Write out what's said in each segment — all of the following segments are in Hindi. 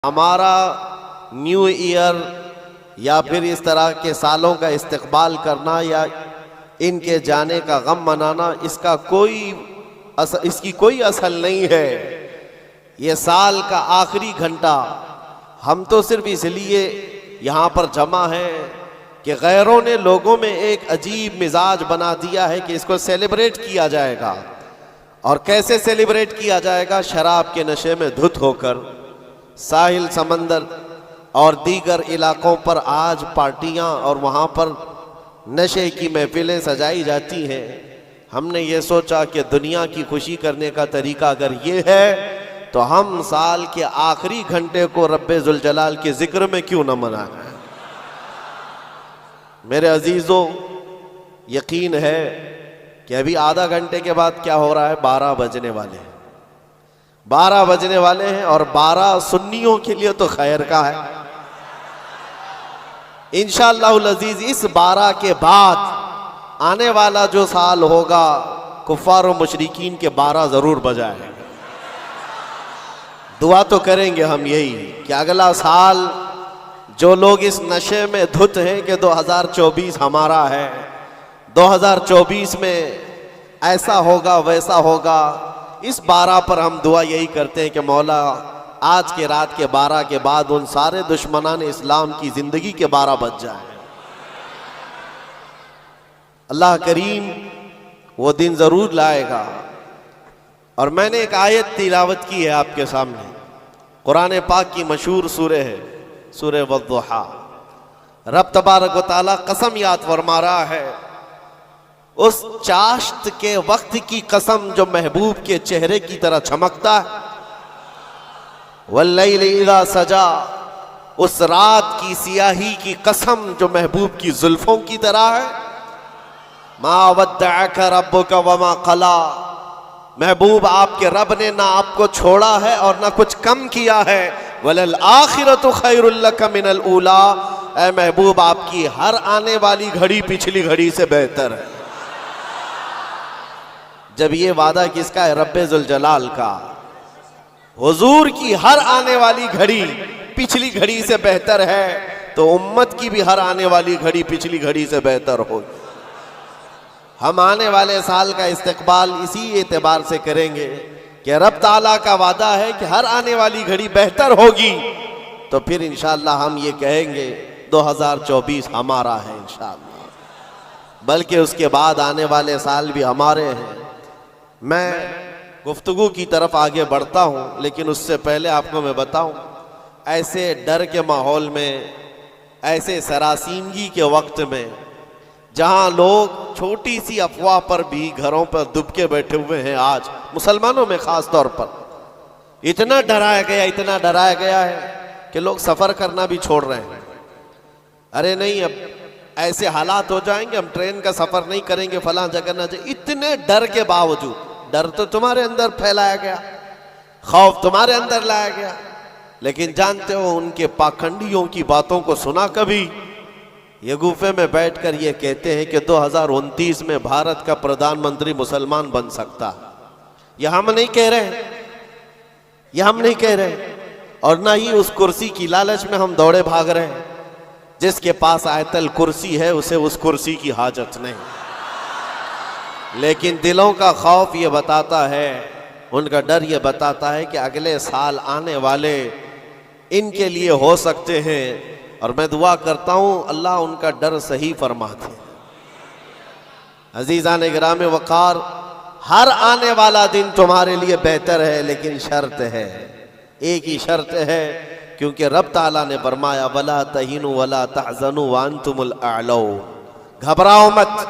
हमारा न्यू ईयर या फिर इस तरह के सालों का इस्तकबाल करना या इनके जाने का गम मनाना, इसकी कोई असल नहीं है। ये साल का आखिरी घंटा हम तो सिर्फ इसलिए यहाँ पर जमा हैं कि गैरों ने लोगों में एक अजीब मिजाज बना दिया है कि इसको सेलिब्रेट किया जाएगा। और कैसे सेलिब्रेट किया जाएगा? शराब के नशे में धुत होकर साहिल समंदर और दीगर इलाकों पर आज पार्टियां और वहां पर नशे की महफिलें सजाई जाती हैं। हमने ये सोचा कि दुनिया की खुशी करने का तरीका अगर ये है तो हम साल के आखिरी घंटे को रब्बे जुल जलाल के जिक्र में क्यों न मनाएं। मेरे अजीजों, यकीन है कि अभी आधा घंटे के बाद क्या हो रहा है, 12 बजने वाले हैं। 12 बजने वाले हैं और 12 सुन्नियों के लिए तो खैर का है। इंशाअल्लाहुल अजीज इस 12 के बाद आने वाला जो साल होगा कुफ्फार और मुशरिकीन के 12 जरूर बजाएंगे। दुआ तो करेंगे हम यही कि अगला साल जो लोग इस नशे में धुत हैं कि 2024 हमारा है, 2024 में ऐसा होगा वैसा होगा। इस 12 पर हम दुआ यही करते हैं कि मौला आज के रात के 12 के बाद उन सारे दुश्मनान इस्लाम की जिंदगी के 12 बज जाए। अल्लाह करीम वो दिन जरूर लाएगा। और मैंने एक आयत तिलावत की है आपके सामने, कुरान पाक की मशहूर सूरह है, सूरह वद्दुहा। रब तबारक व तआला कसम याद फरमा रहा है उस चाश्त के वक्त की कसम जो महबूब के चेहरे की तरह चमकता है। वल्लैल इज़ा सजा, उस रात की सियाही की कसम जो महबूब की जुल्फों की तरह है। मा वद्दअका रब्बुका वमा क़ला, महबूब आपके रब ने ना आपको छोड़ा है और ना कुछ कम किया है। वलल आखिरतु खैरुल लका मिनल ऊला, ऐ महबूब आपकी हर आने वाली घड़ी पिछली घड़ी से बेहतर है। जब ये वादा किसका है? रब्बे जुल जलाल का। हुजूर की हर आने वाली घड़ी पिछली घड़ी से बेहतर है तो उम्मत की भी हर आने वाली घड़ी पिछली घड़ी से बेहतर हो। हम आने वाले साल का इस्तकबाल इसी एतबार से करेंगे कि रब ताला का वादा है कि हर आने वाली घड़ी बेहतर होगी, तो फिर इंशाअल्लाह हम ये कहेंगे 2024 हमारा है इंशाअल्लाह। बल्कि उसके बाद आने वाले साल भी हमारे हैं। मैं गुफ्तगू की तरफ आगे बढ़ता हूँ, लेकिन उससे पहले आपको मैं बताऊँ, ऐसे डर के माहौल में, ऐसे सरासीमगी के वक्त में जहाँ लोग छोटी सी अफवाह पर भी घरों पर दुबके बैठे हुए हैं, आज मुसलमानों में ख़ास तौर पर इतना डराया गया है कि लोग सफ़र करना भी छोड़ रहे हैं। अरे नहीं, अब ऐसे हालात हो जाएंगे, हम ट्रेन का सफ़र नहीं करेंगे, फलां जगह ना जाए। इतने डर के बावजूद, डर तो तुम्हारे अंदर फैलाया गया, खौफ तुम्हारे अंदर लाया गया, लेकिन जानते हो उनके पाखंडियों की बातों को सुना कभी? ये गुफे में बैठकर ये कहते हैं कि 2029 में भारत का प्रधानमंत्री मुसलमान बन सकता है। यह हम नहीं कह रहे, यह हम नहीं कह रहे, और ना ही उस कुर्सी की लालच में हम दौड़े भाग रहे हैं। जिसके पास आयतल कुर्सी है उसे उस कुर्सी की हाजत नहीं। लेकिन दिलों का खौफ ये बताता है, उनका डर ये बताता है कि अगले साल आने वाले इनके लिए हो सकते हैं। और मैं दुआ करता हूँ अल्लाह उनका डर सही फरमाते। अजीज़ान गिराम वक़ार, हर आने वाला दिन तुम्हारे लिए बेहतर है, लेकिन शर्त है, एक ही शर्त है, क्योंकि रब ताला ने फरमाया वला तहीनु वला तहज़नु व अंतुमुल अअलौन, घबराओ मत,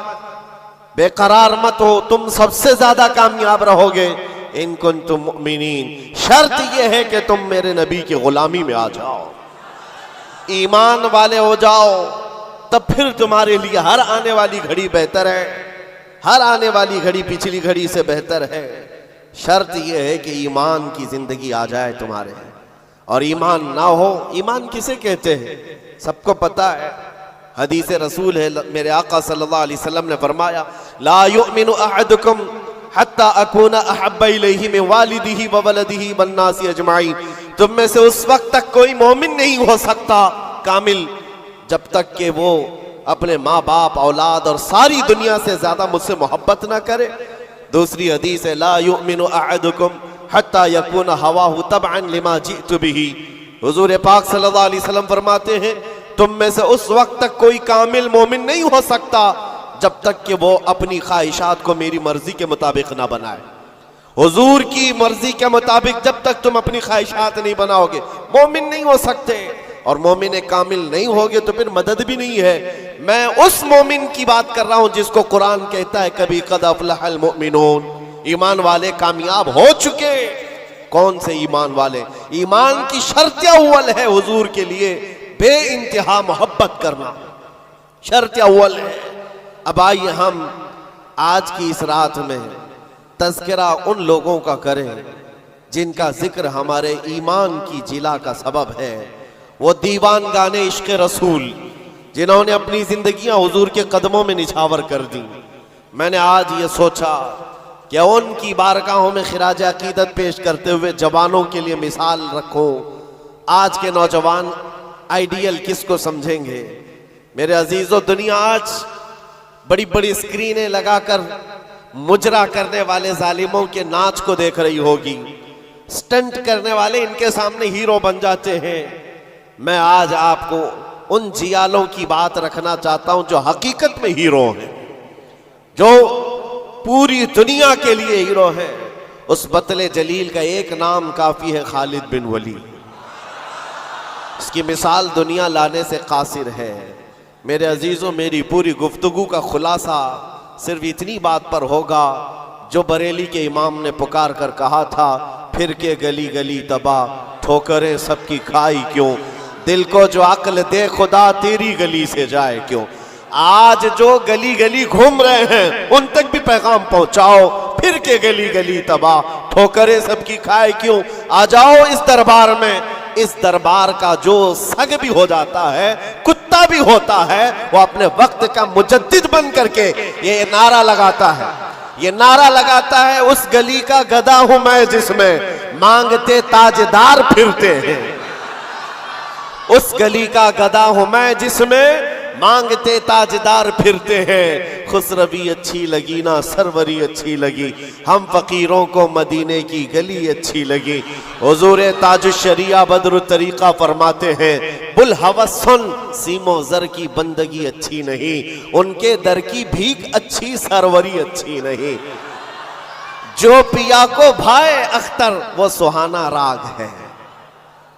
बेकरार मत हो, तुम सबसे ज्यादा कामयाब रहोगे इन कुंतुम मुमिनीन। शर्त यह है कि तुम मेरे नबी की गुलामी में आ जाओ, ईमान वाले हो जाओ, तब फिर तुम्हारे लिए हर आने वाली घड़ी बेहतर है, हर आने वाली घड़ी पिछली घड़ी से बेहतर है। शर्त यह है कि ईमान की जिंदगी आ जाए तुम्हारे। और ईमान ना हो, ईमान किसे कहते हैं सबको पता है, हदीस रसूल है, मेरे आका सल्लल्लाहु अलैहि वसल्लम ने फरमाया ला युमिनु अहदुकुम हत्ता अकूना अहब्बा इलैहि मिन वालिदिही व वलदिही वन नासी अजमाइन। तुम में से उस वक्त तक कोई मोमिन नहीं हो सकता कामिल जब तक कि वो अपने माँ बाप औलाद और सारी दुनिया से ज्यादा मुझसे मोहब्बत ना करे। दूसरी हदीस है ला युमिनु अहदुकुम हत्ता यकून हवाहु तबअन लिमा जिअतु बिही। हुजूर पाक सल्लल्लाहु अलैहि वसल्लम फरमाते हैं तुम में से उस वक्त तक कोई कामिल मोमिन नहीं हो सकता जब तक कि वो अपनी ख्वाहिशात को मेरी मर्जी के मुताबिक ना बनाए। हुजूर की मर्जी के मुताबिक जब तक तुम अपनी ख्वाहिशात नहीं बनाओगे मोमिन नहीं हो सकते, और मोमिन कामिल नहीं होगे तो फिर मदद भी नहीं है। मैं उस मोमिन की बात कर रहा हूं जिसको कुरान कहता है कभी कद अफलहल मोमिनून, ईमान वाले कामयाब हो चुके। कौन से ईमान वाले? ईमान की शर्त अव्वल है हुजूर के लिए बे इंतहा मोहब्बत करना, शर्त अव्वल है। अब आइए हम आज की इस रात में तज़किरा उन लोगों का करें जिनका जिक्र हमारे ईमान की जिला का सबब है। वो दीवान गाने इश्क रसूल जिन्होंने अपनी जिंदगियां हुजूर के कदमों में निछावर कर दी। मैंने आज ये सोचा कि उनकी बारगाहों में खिराज अकीदत पेश करते हुए जवानों के लिए मिसाल रखो। आज के नौजवान आइडियल किसको समझेंगे? मेरे अजीजों, दुनिया आज बड़ी बड़ी स्क्रीनें लगाकर मुजरा करने वाले जालिमों के नाच को देख रही होगी। स्टंट करने वाले इनके सामने हीरो बन जाते हैं। मैं आज आपको उन जियालों की बात रखना चाहता हूं जो हकीकत में हीरो हैं, जो पूरी दुनिया के लिए हीरो हैं। उस बतले जलील का एक नाम काफी है, खालिद बिन वलीद। इसकी मिसाल दुनिया लाने से कासिर है। मेरे अजीजों, मेरी पूरी गुफ्तगू का खुलासा सिर्फ इतनी बात पर होगा जो बरेली के इमाम ने पुकार कर कहा था, फिर के गली गली तबाह ठोकरें सबकी खाई क्यों, दिल को जो अक्ल दे खुदा तेरी गली से जाए क्यों। आज जो गली गली घूम रहे हैं उन तक भी पैगाम पहुंचाओ, फिर के गली गली तबाह ठोकरें सबकी खाए क्यों। आ जाओ इस दरबार में, इस दरबार का जो सग भी हो जाता है, कुत्ता भी होता है, वो अपने वक्त का मुजद्दिद बन करके ये नारा लगाता है, ये नारा लगाता है, उस गली का गधा हूं मैं जिसमें मांगते ताजदार फिरते हैं। उस गली का गधा हूं मैं जिसमें मांगते ताजदार फिरते हैं। खुसरवी अच्छी लगी ना सरवरी अच्छी लगी, हम फकीरों को मदीने की गली अच्छी लगी। हुजूर ताजुश शरिया बदर तरीका फरमाते हैं, बुल हवस सुन सीमो जर की बंदगी अच्छी नहीं, उनके दर की भीख अच्छी सरवरी अच्छी नहीं। जो पिया को भाए अख्तर वो सुहाना राग है।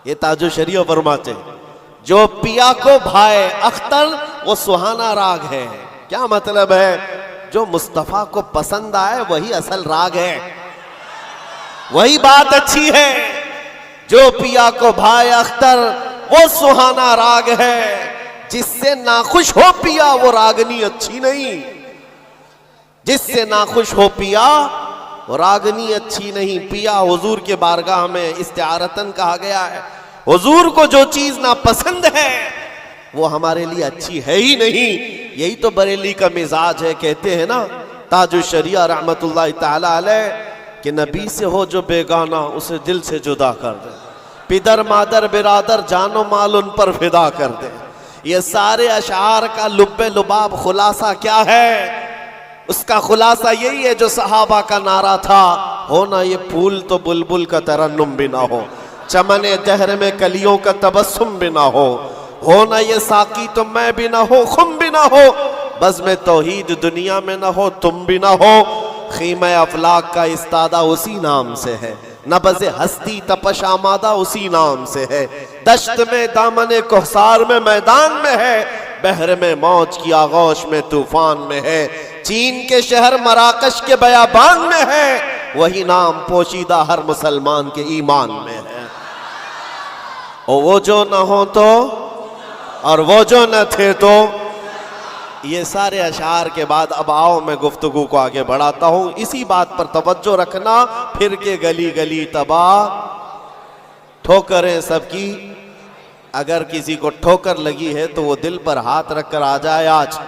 ये ताजुश शरिया फरमाते हैं, जो पिया को भाए अख्तर वो सुहाना राग है। क्या मतलब है? जो मुस्तफा को पसंद आए वही असल राग है, वही बात अच्छी है। जो पिया को भाए अख्तर वो सुहाना राग है, जिससे नाखुश हो पिया वो रागनी अच्छी नहीं। जिससे नाखुश हो पिया वो रागनी अच्छी नहीं। पिया हुजूर के बारगाह में इस्तिआरतन कहा गया है। हुजूर को जो चीज ना पसंद है वो हमारे लिए अच्छी है ही नहीं। यही तो बरेली का मिजाज है। कहते हैं ना ताजुश शरिया रहमतुल्लाह ताला अलैह कि नबी से हो जो बेगाना उसे दिल से जुदा कर दे, पिदर मादर बिरादर जानो माल उन पर फिदा कर दे। ये सारे अशार का लुब्बे लुबाब खुलासा क्या है? उसका खुलासा यही है जो सहाबा का नारा था, हो ना ये फूल तो बुलबुल का तरन्नुम भी ना हो, चमने दहर में कलियों का तबस्सुम भी ना हो ना ये साकी तो मैं भी ना हो, खुम भी ना हो, बस में तौहीद दुनिया में ना हो, तुम भी ना हो। खीमे अफलाक का इस्तादा उसी नाम से है, नबज़े हस्ती तपश आमादा उसी नाम से है। दश्त में दामने कोहसार में मैदान में है, बहर में मौज की आगोश में तूफान में है। चीन के शहर मराकश के बयाबान में है, वही नाम पोशीदा हर मुसलमान के ईमान में है। और वो जो न हो तो और वो जो न थे तो। ये सारे अशार के बाद अब आओ मैं गुफ्तगू को आगे बढ़ाता हूं। इसी बात पर तवज्जो रखना, फिर के गली गली तबाह ठोकरें सबकी। अगर किसी को ठोकर लगी है तो वो दिल पर हाथ रखकर आ जाए। आज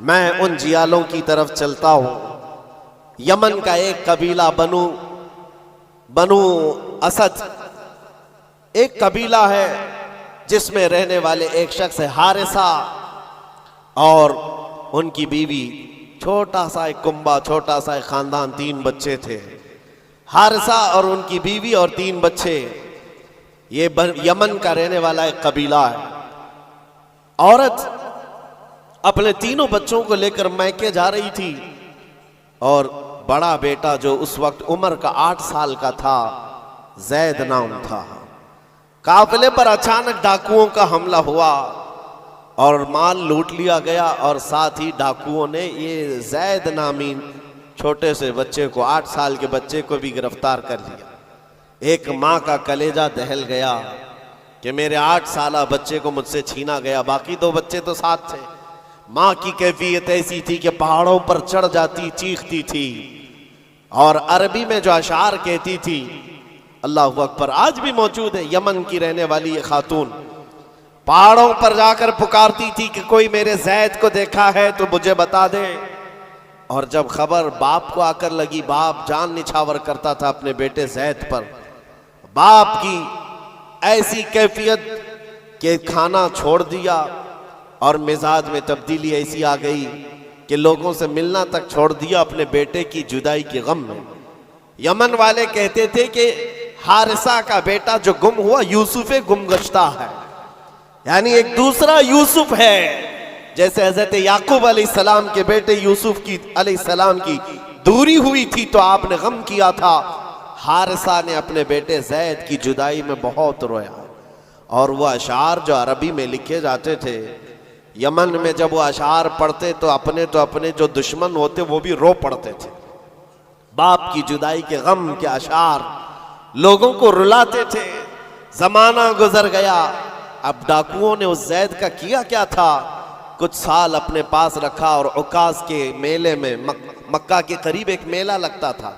मैं उन जियालों की तरफ चलता हूं। यमन का एक कबीला बनु असद, एक कबीला है जिसमें रहने वाले एक शख्स है हारिसा, और उनकी बीवी, छोटा सा एक कुंबा, छोटा सा एक खानदान, 3 बच्चे थे। हारिसा और उनकी बीवी और 3 बच्चे। ये यमन का रहने वाला एक कबीला है। औरत अपने तीनों बच्चों को लेकर मैके जा रही थी, और बड़ा बेटा जो उस वक्त उम्र का 8 साल का था, जैद नाम था, काफिले पर अचानक डाकुओं का हमला हुआ और माल लूट लिया गया। और साथ ही डाकुओं ने ये जैद नामी छोटे से बच्चे को, 8 साल के बच्चे को भी गिरफ्तार कर लिया। एक माँ का कलेजा दहल गया कि मेरे 8 साला बच्चे को मुझसे छीना गया। बाकी 2 बच्चे तो साथ थे। माँ की कैफियत ऐसी थी कि पहाड़ों पर चढ़ जाती, चीखती थी, और अरबी में जो अशार कहती थी, अल्लाहु अकबर, आज भी मौजूद है। यमन की रहने वाली ये खातून पहाड़ों पर जाकर पुकारती थी कि कोई मेरे जैद को देखा है तो मुझे बता दे। और जब खबर बाप को आकर लगी, बाप जान निछावर करता था अपने बेटे जैद पर। बाप की ऐसी कैफियत कि खाना छोड़ दिया, और मिजाज में तब्दीली ऐसी आ गई कि लोगों से मिलना तक छोड़ दिया अपने बेटे की जुदाई के गम में। यमन वाले कहते थे कि हारिसा का बेटा जो गुम हुआ, यूसुफ गुमगश्ता है, यानी एक दूसरा यूसुफ है। जैसे हजरत याकूब अलैहिस्सलाम के बेटे यूसुफ की अलैहिस्सलाम की दूरी हुई थी तो आपने गम किया था, हारिसा ने अपने बेटे जैद की जुदाई में बहुत रोया। और वह अशार जो अरबी में लिखे जाते थे, यमन में जब वो अशार पढ़ते तो अपने जो दुश्मन होते वो भी रो पड़ते थे। बाप की जुदाई के गम के अशार लोगों को रुलाते थे। जमाना गुजर गया। अब डाकुओं ने उस जैद का किया क्या था, कुछ साल अपने पास रखा, और उकास के मेले में, मक्का के करीब एक मेला लगता था,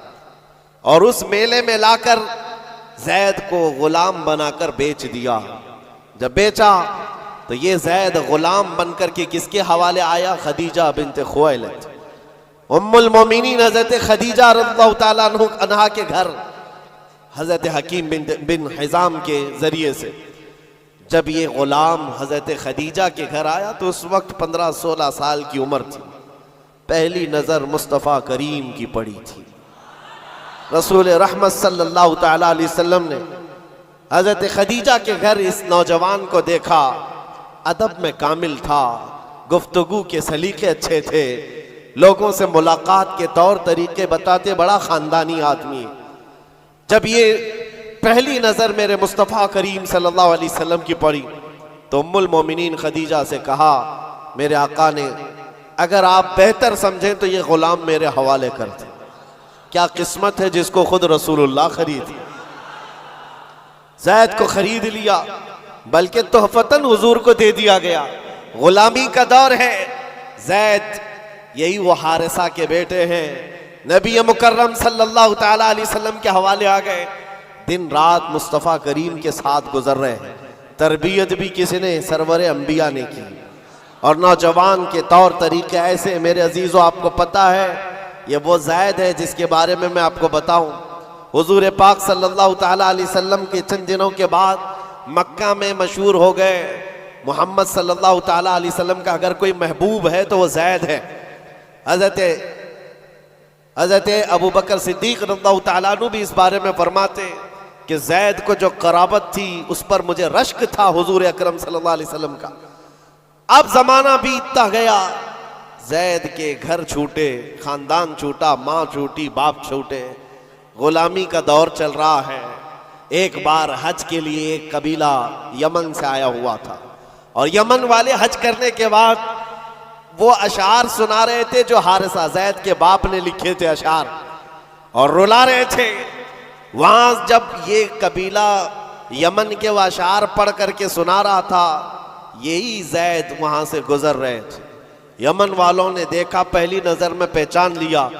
और उस मेले में लाकर जैद को गुलाम बनाकर बेच दिया। जब बेचा तो ये जैद गुलाम बनकर के किसके हवाले आया, खदीजा बिन्त खुवैलिद, उम्मुल मोमिनीन हजरत खदीजा रज़ियल्लाहु ताला अन्हा के घर हजरत हकीम बिन हिजाम के जरिए से। जब ये गुलाम हजरत खदीजा के घर आया तो उस वक्त 15-16 साल की उम्र थी। पहली नजर मुस्तफ़ा करीम की पड़ी थी। रसूल रहमत सल्लल्लाहु ताला अलैहि वसल्लम ने हजरत खदीजा के घर इस नौजवान को देखा। अदब में कामिल था, गुफ्तगू के सलीके अच्छे थे, लोगों से मुलाकात के तौर तरीके बताते, बड़ा खानदानी आदमी। जब ये पहली नजर मेरे मुस्तफ़ा करीम सल्लल्लाहु अलैहि वसल्लम की पड़ी तो उम्मुल मोमिनीन खदीजा से कहा, मेरे आका ने अगर आप बेहतर समझें तो ये गुलाम मेरे हवाले कर दें। क्या किस्मत है जिसको खुद रसूलुल्लाह खरीद। जैद को खरीद लिया, बल्कि तोहफतन हुजूर को दे दिया गया। गुलामी का दौर है। जैद यही वो हारिसा के बेटे हैं, नबी मुकर्रम सल्लल्लाहु ताला अलैहि वसल्लम के हवाले आ गए। दिन रात मुस्तफ़ा करीम के साथ गुजर रहे हैं। तरबियत भी किसी ने, सरवर अंबिया ने की, और नौजवान के तौर तरीके ऐसे। मेरे अजीज़ों, आपको पता है ये वो जैद है जिसके बारे में मैं आपको बताऊं। हुजूर पाक सल्लल्लाहु ताला अलैहि वसल्लम के चंद दिनों के बाद मक्का में मशहूर हो गए, मोहम्मद सल्लल्लाहु ताला अलैहि वसल्लम का अगर कोई महबूब है तो वो जैद है। हजरत अबू बकर सिद्दीक रज़ियल्लाहु ताला अन्हु भी इस बारे में फरमाते कि जैद को जो कराबत थी उस पर मुझे रश्क था हुजूर अकरम सल्लल्लाहु अलैहि वसल्लम का। अब जमाना बीतता गया, जैद के घर छूटे, खानदान छूटा, माँ छूटी, बाप छूटे, गुलामी का दौर चल रहा है। एक बार हज के लिए एक कबीला यमन से आया हुआ था, और यमन वाले हज करने के बाद वो अशार सुना रहे थे जो हारिसा जैद के बाप ने लिखे थे अशार, और रुला रहे थे। वहां जब ये कबीला यमन के वो अशार पढ़ करके सुना रहा था, यही जैद वहां से गुजर रहे थे। यमन वालों ने देखा, पहली नजर में पहचान लिया,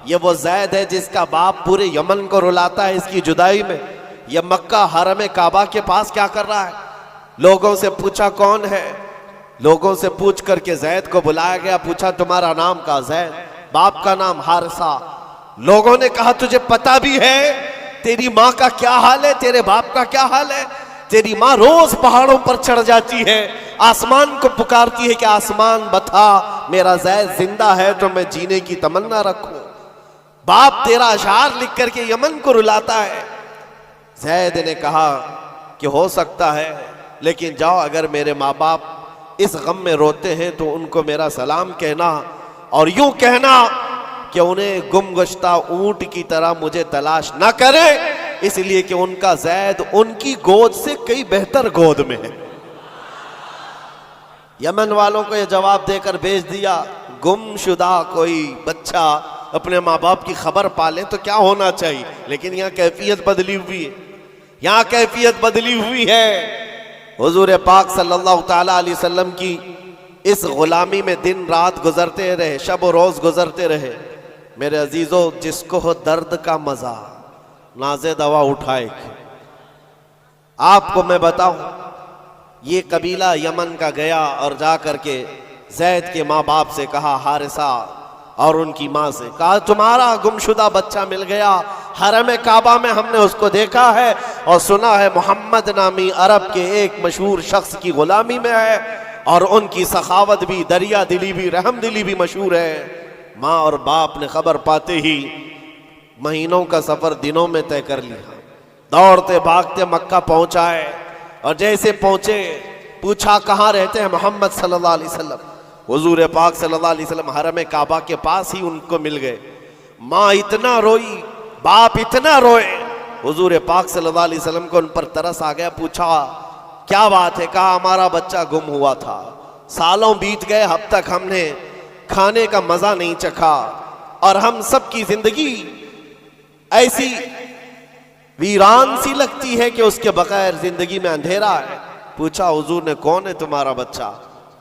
ये वो जैद है जिसका बाप पूरे यमन को रुलाता है इसकी जुदाई में। यह मक्का हरम काबा के पास क्या कर रहा है। लोगों से पूछा कौन है, लोगों से पूछ करके जैद को बुलाया गया। पूछा तुम्हारा नाम का, जैद, बाप का नाम हारिसा। लोगों ने कहा तुझे पता भी है तेरी माँ का क्या हाल है, तेरे बाप का क्या हाल है, तेरी माँ रोज पहाड़ों पर चढ़ जाती है, आसमान को पुकारती है कि आसमान बता मेरा ज़ैद जिंदा है तो मैं जीने की तमन्ना रखूं। बाप तेरा अशार लिख करके यमन को रुलाता है। ज़ैद ने कहा कि हो सकता है, लेकिन जाओ, अगर मेरे माँ बाप इस गम में रोते हैं तो उनको मेरा सलाम कहना और यूं कहना कि उन्हें गुमगश्ता ऊंट की तरह मुझे तलाश ना करे, इसलिए कि उनका ज़ैद उनकी गोद से कई बेहतर गोद में है। यमन वालों को यह जवाब देकर भेज दिया, गुमशुदा कोई बच्चा अपने माँ बाप की खबर पाले तो क्या होना चाहिए, लेकिन यहाँ कैफियत बदली हुई है, यहाँ कैफियत बदली हुई है। हुजूर पाक सल्लल्लाहु ताला अलैहि वसल्लम की इस गुलामी में दिन रात गुजरते रहे, शब और रोज गुजरते रहे। मेरे अजीजों, जिसको हो दर्द का मजा नाज़े दवा उठाए। आपको मैं बताऊं, ये कबीला यमन का गया और जा करके ज़ैद के माँ बाप से कहा, हारिसा और उनकी माँ से कहा, तुम्हारा गुमशुदा बच्चा मिल गया, हरम काबा में हमने उसको देखा है और सुना है मोहम्मद नामी अरब के एक मशहूर शख्स की गुलामी में है और उनकी सखावत भी, दरिया दिली भी, रहम दिली भी मशहूर है। माँ और बाप ने खबर पाते ही महीनों का सफर दिनों में तय कर लिया। दौड़ते भागते मक्का पहुंचाए और जैसे पहुंचे पूछा कहाँ रहते हैं मोहम्मद सल्लल्लाहु अलैहि वसल्लम। हुजूर पाक सल्लल्लाहु अलैहि वसल्लम हरम काबा के पास ही उनको मिल गए। माँ इतना रोई, बाप इतना रोए, हुजूर पाक सल्लल्लाहु अलैहि वसल्लम को उन पर तरस आ गया। पूछा क्या बात है? कहा हमारा बच्चा गुम हुआ था, सालों बीत गए, अब तक हमने खाने का मजा नहीं चखा और हम सब की जिंदगी ऐसी वीरान सी लगती है कि उसके बगैर जिंदगी में अंधेरा है। पूछा हुजूर ने कौन है तुम्हारा बच्चा?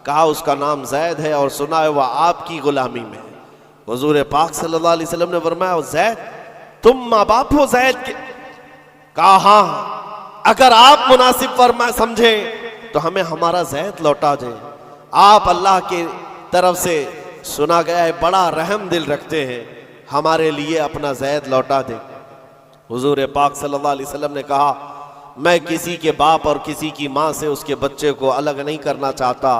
कहा उसका नाम ज़ैद है और सुना है वह आपकी गुलामी में। हुजूर पाक सल्लल्लाहु अलैहि वसल्लम ने फरमाया, ज़ैद तुम माँ बाप हो ज़ैद के? कहा हाँ, अगर आप मुनासिब फरमा समझे तो हमें हमारा ज़ैद लौटा दें। आप अल्लाह के तरफ से सुना गया है बड़ा रहम दिल रखते हैं, हमारे लिए अपना ज़ैद लौटा दें। हुजूर पाक सल्लल्लाहु अलैहि वसल्लम ने कहा, मैं किसी के बाप और किसी की माँ से उसके बच्चे को अलग नहीं करना चाहता,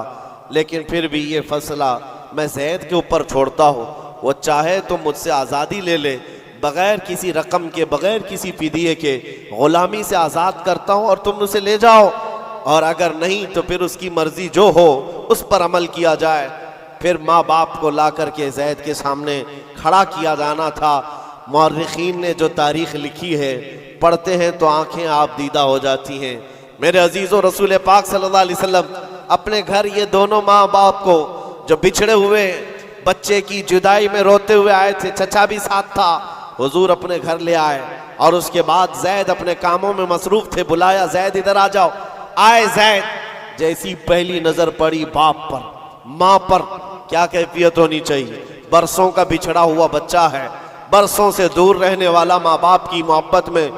लेकिन फिर भी ये फैसला मैं ज़ैद के ऊपर छोड़ता हूँ। वो चाहे तो मुझसे आज़ादी ले ले, बग़ैर किसी रकम के, बग़ैर किसी फिदिये के ग़ुलामी से आज़ाद करता हूँ और तुम उसे ले जाओ, और अगर नहीं तो फिर उसकी मर्ज़ी जो हो उस पर अमल किया जाए। फिर माँ बाप को ला करके ज़ैद के सामने खड़ा किया जाना था। मुअर्रिखीन ने जो तारीख़ लिखी है, पढ़ते हैं तो आंखें आप दीदा हो जाती हैं। मेरे अजीज़ों, रसूल पाक सल्लल्लाहु अलैहि वसल्लम अपने घर ये दोनों माँ बाप को जो बिछड़े हुए बच्चे की जुदाई में रोते हुए आए थे, चचा भी साथ था, हुजूर अपने घर ले आए और उसके बाद ज़ैद अपने कामों में मसरूफ़ थे। बुलाया, ज़ैद इधर आ जाओ। आए ज़ैद, जैसी पहली नज़र पड़ी बाप पर, माँ पर, क्या कैफियत होनी चाहिए। बरसों का बिछड़ा हुआ बच्चा है, बरसों से दूर रहने वाला, माँ बाप की मोहब्बत में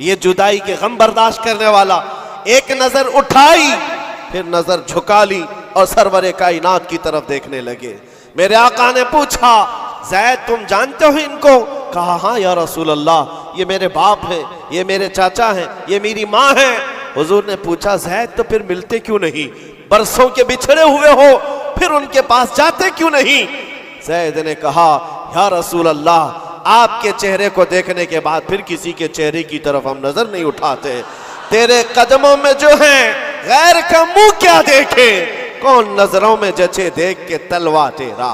ये जुदाई के गम बर्दाश्त करने वाला। एक नज़र उठाई, फिर नज़र झुका ली और सरवरे कायनात की तरफ देखने लगे। मेरे आका ने पूछा, ज़ैद तुम जानते हो इनको? कहा हाँ या रसूल अल्लाह, ये मेरे बाप हैं, ये मेरे चाचा हैं, ये मेरी माँ हैं। हुजूर ने पूछा, ज़ैद तो फिर मिलते क्यों नहीं? बरसों के बिछड़े हुए हो, फिर उनके पास जाते क्यों नहीं? ज़ैद ने कहा, या रसूल अल्लाह, आपके चेहरे को देखने के बाद फिर किसी के चेहरे की तरफ हम नजर नहीं उठाते। तेरे कदमों में जो है गैर का मुंह क्या देखे, कौन नजरों में जचे देख के तलवा तेरा।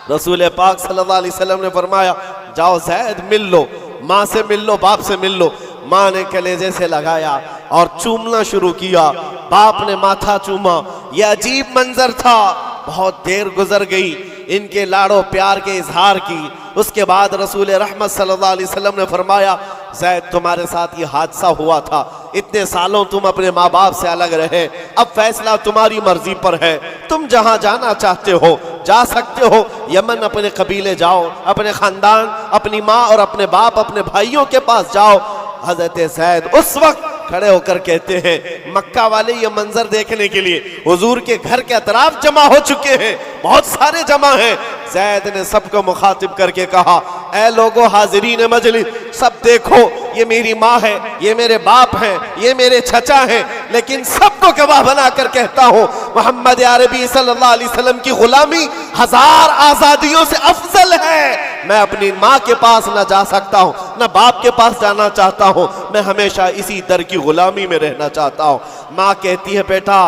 रसूल पाक सल्लल्लाहु अलैहि वसल्लम ने फरमाया, जाओ ज़ैद मिल लो, माँ से मिल लो, बाप से मिल लो। माँ ने कलेजे से लगाया और चूमना शुरू किया, बाप ने माथा चूमा। यह अजीब मंजर था। बहुत देर गुजर गई इनके लाड़ो प्यार के इजहार की। उसके बाद रसूल रहमत सल्लल्लाहु अलैहि वसल्लम ने फरमाया, ज़ैद तुम्हारे साथ ये हादसा हुआ था, इतने सालों तुम अपने माँ बाप से अलग रहे, अब फैसला तुम्हारी मर्जी पर है, तुम जहाँ जाना चाहते हो जा सकते हो। यमन अपने कबीले जाओ, अपने ख़ानदान, अपनी माँ और अपने बाप, अपने भाइयों के पास जाओ। हज़रत ज़ैद उस वक्त खड़े होकर कहते हैं, मक्का वाले ये मंजर देखने के लिए हुजूर के घर के अतराफ जमा हो चुके हैं, बहुत सारे जमा हैं। ज़ैद ने सबको मुखातिब करके कहा, ऐ लोगो हाजिरीन मजलिस, सब देखो ये मेरी माँ है, ये मेरे बाप हैं, ये मेरे चचा हैं, लेकिन सबको गवाह बनाकर कहता हूँ मोहम्मद अरबी सल्लल्लाहु अलैहि वसल्लम की गुलामी 1000 आजादियों से अफजल है। मैं अपनी माँ के पास ना जा सकता हूँ, ना बाप के पास जाना चाहता हूँ, मैं हमेशा इसी दर की गुलामी में रहना चाहता हूँ। माँ कहती है बेटा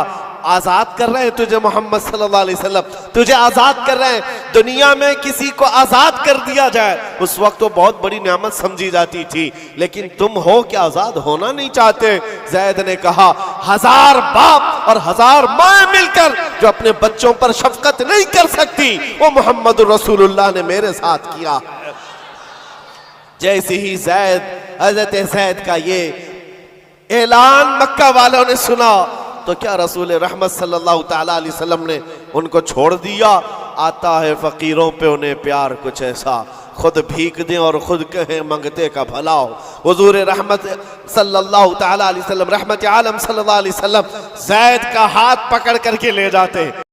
आजाद कर रहे हैं तुझे मोहम्मद सल्लल्लाहु अलैहि वसल्लम, तुझे आजाद कर रहे हैं। दुनिया में किसी को आजाद कर दिया जाए उस वक्त तो बहुत बड़ी नेमत समझी जाती थी, लेकिन तुम हो कि आजाद होना नहीं चाहते। जैद ने कहा 1000 बाप और 1000 माँ मिलकर जो अपने बच्चों पर शफकत नहीं कर सकती वो मोहम्मद रसूलुल्लाह ने मेरे साथ किया। जैसे ही हजरत जैद का ये ऐलान मक्का वालों ने सुना तो क्या रसूल रहमत सल्लल्लाहु ताला अलैहि वसल्लम ने उनको छोड़ दिया। आता है फकीरों पे उन्हें प्यार कुछ ऐसा, खुद भीख दें और खुद कहें मंगते का भला हो। हुजूर रहमत सल्लल्लाहु ताला अलैहि वसल्लम रहमत आलम सल्लल्लाहु अलैहि वसल्लम जैद का हाथ पकड़ करके ले जाते।